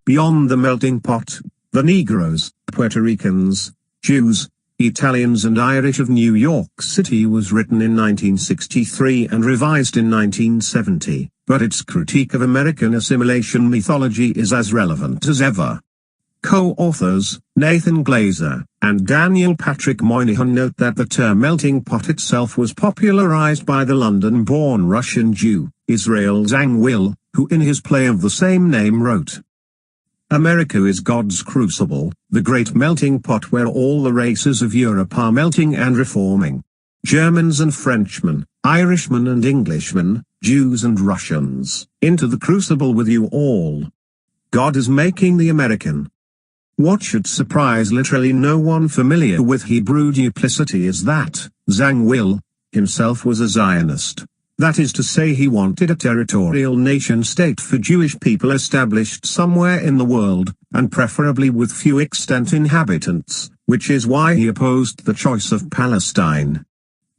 Beyond the Melting Pot, The Negroes, Puerto Ricans, Jews, Italians and Irish of New York City was written in 1963 and revised in 1970, but its critique of American assimilation mythology is as relevant as ever. Co-authors, Nathan Glazer and Daniel Patrick Moynihan, note that the term melting pot itself was popularized by the London-born Russian Jew, Israel Zangwill, who in his play of the same name wrote, "America is God's crucible, the great melting pot where all the races of Europe are melting and reforming. Germans and Frenchmen, Irishmen and Englishmen, Jews and Russians, into the crucible with you all. God is making the American." What should surprise literally no one familiar with Hebrew duplicity is that Zangwill himself was a Zionist. That is to say, he wanted a territorial nation-state for Jewish people established somewhere in the world, and preferably with few extant inhabitants, which is why he opposed the choice of Palestine.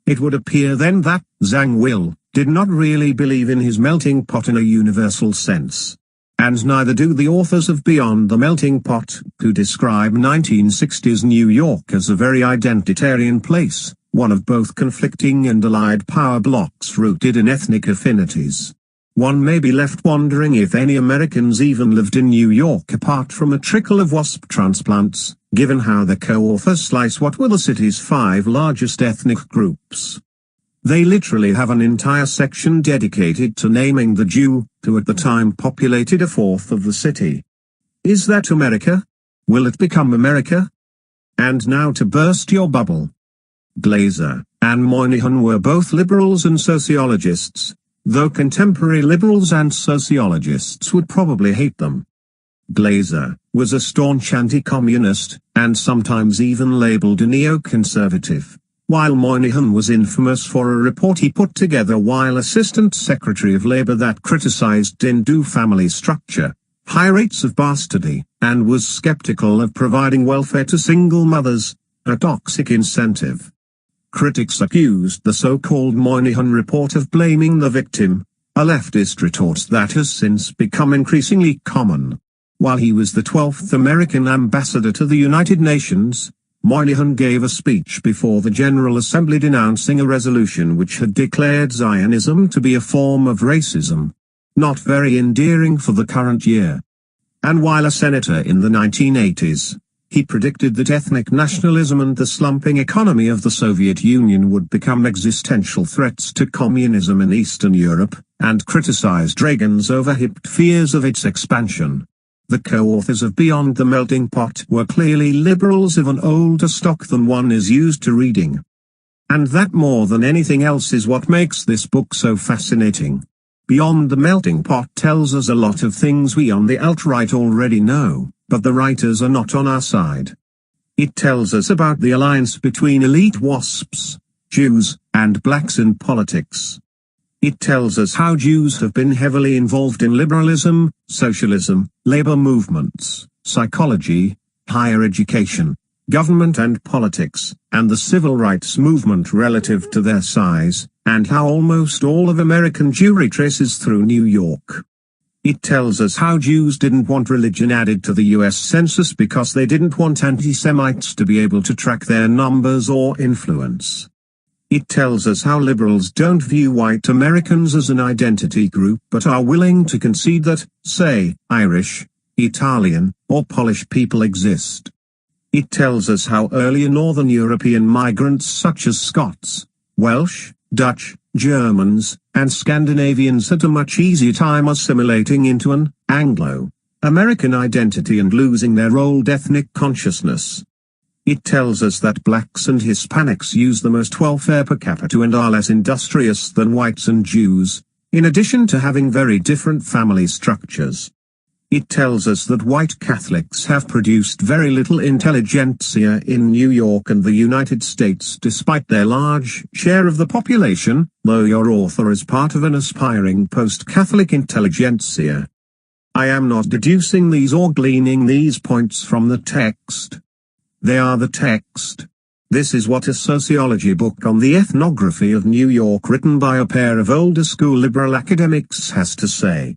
It would appear then that Zangwill did not really believe in his melting pot in a universal sense. And neither do the authors of Beyond the Melting Pot, who describe 1960s New York as a very identitarian place, one of both conflicting and allied power blocks rooted in ethnic affinities. One may be left wondering if any Americans even lived in New York apart from a trickle of wasp transplants, given how the co-authors slice what were the city's 5 largest ethnic groups. They literally have an entire section dedicated to naming the Jew, who at the time populated 1/4 of the city. Is that America? Will it become America? And now to burst your bubble. Glazer and Moynihan were both liberals and sociologists, though contemporary liberals and sociologists would probably hate them. Glazer was a staunch anti-communist, and sometimes even labeled a neoconservative, while Moynihan was infamous for a report he put together while Assistant Secretary of Labor that criticized Hindu family structure, high rates of bastardy, and was skeptical of providing welfare to single mothers, a toxic incentive. Critics accused the so-called Moynihan report of blaming the victim, a leftist retort that has since become increasingly common. While he was the 12th American ambassador to the United Nations, Moynihan gave a speech before the General Assembly denouncing a resolution which had declared Zionism to be a form of racism. Not very endearing for the current year. And while a senator in the 1980s, he predicted that ethnic nationalism and the slumping economy of the Soviet Union would become existential threats to communism in Eastern Europe, and criticized Reagan's overhyped fears of its expansion. The co-authors of Beyond the Melting Pot were clearly liberals of an older stock than one is used to reading. And that more than anything else is what makes this book so fascinating. Beyond the Melting Pot tells us a lot of things we on the alt-right already know, but the writers are not on our side. It tells us about the alliance between elite WASPs, Jews, and blacks in politics. It tells us how Jews have been heavily involved in liberalism, socialism, labor movements, psychology, higher education, government and politics, and the civil rights movement relative to their size, and how almost all of American Jewry traces through New York. It tells us how Jews didn't want religion added to the US Census because they didn't want anti-Semites to be able to track their numbers or influence. It tells us how liberals don't view white Americans as an identity group but are willing to concede that, say, Irish, Italian, or Polish people exist. It tells us how earlier Northern European migrants such as Scots, Welsh, Dutch, Germans, and Scandinavians had a much easier time assimilating into an Anglo-American identity and losing their old ethnic consciousness. It tells us that blacks and Hispanics use the most welfare per capita and are less industrious than whites and Jews, in addition to having very different family structures. It tells us that white Catholics have produced very little intelligentsia in New York and the United States despite their large share of the population, though your author is part of an aspiring post-Catholic intelligentsia. I am not deducing these or gleaning these points from the text. They are the text. This is what a sociology book on the ethnography of New York written by a pair of older school liberal academics has to say.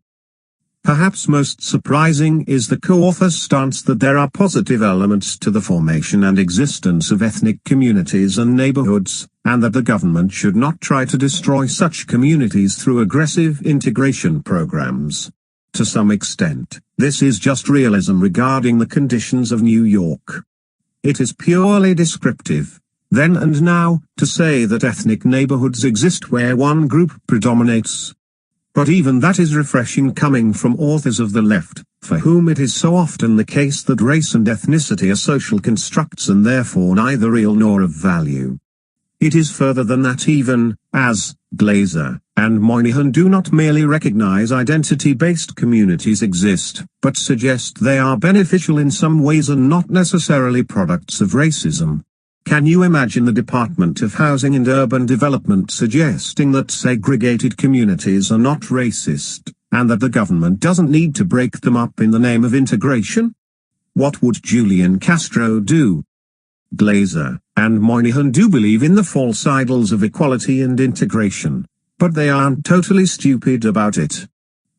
Perhaps most surprising is the co-author's stance that there are positive elements to the formation and existence of ethnic communities and neighborhoods, and that the government should not try to destroy such communities through aggressive integration programs. To some extent, this is just realism regarding the conditions of New York. It is purely descriptive. Then and now, to say that ethnic neighborhoods exist where one group predominates. But even that is refreshing coming from authors of the left, for whom it is so often the case that race and ethnicity are social constructs and therefore neither real nor of value. It is further than that even, as Glaser and Moynihan do not merely recognize identity-based communities exist, but suggest they are beneficial in some ways and not necessarily products of racism. Can you imagine the Department of Housing and Urban Development suggesting that segregated communities are not racist, and that the government doesn't need to break them up in the name of integration? What would Julian Castro do? Glaser and Moynihan do believe in the false idols of equality and integration, but they aren't totally stupid about it.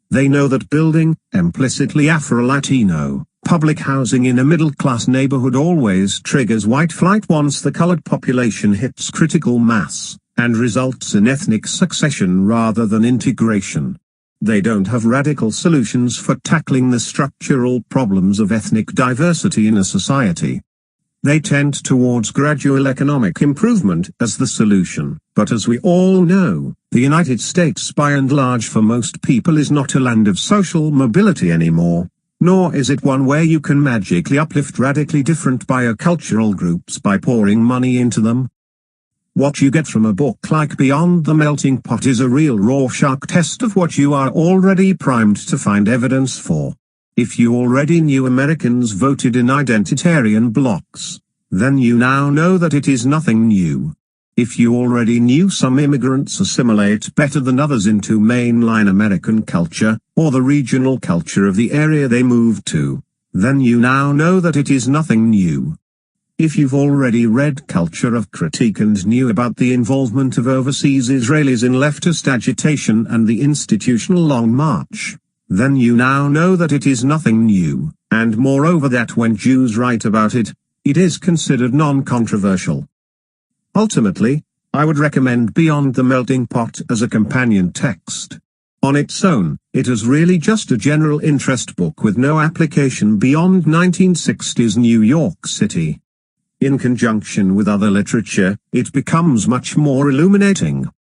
They know that building, implicitly Afro-Latino, public housing in a middle-class neighborhood always triggers white flight once the colored population hits critical mass, and results in ethnic succession rather than integration. They don't have radical solutions for tackling the structural problems of ethnic diversity in a society. They tend towards gradual economic improvement as the solution, but as we all know, the United States by and large for most people is not a land of social mobility anymore. Nor is it one where you can magically uplift radically different biocultural groups by pouring money into them. What you get from a book like Beyond the Melting Pot is a real Rorschach test of what you are already primed to find evidence for. If you already knew Americans voted in identitarian blocs, then you now know that it is nothing new. If you already knew some immigrants assimilate better than others into mainline American culture, or the regional culture of the area they moved to, then you now know that it is nothing new. If you've already read Culture of Critique and knew about the involvement of overseas Israelis in leftist agitation and the institutional Long March, then you now know that it is nothing new, and moreover that when Jews write about it, it is considered non-controversial. Ultimately, I would recommend Beyond the Melting Pot as a companion text. On its own, it is really just a general interest book with no application beyond 1960s New York City. In conjunction with other literature, it becomes much more illuminating.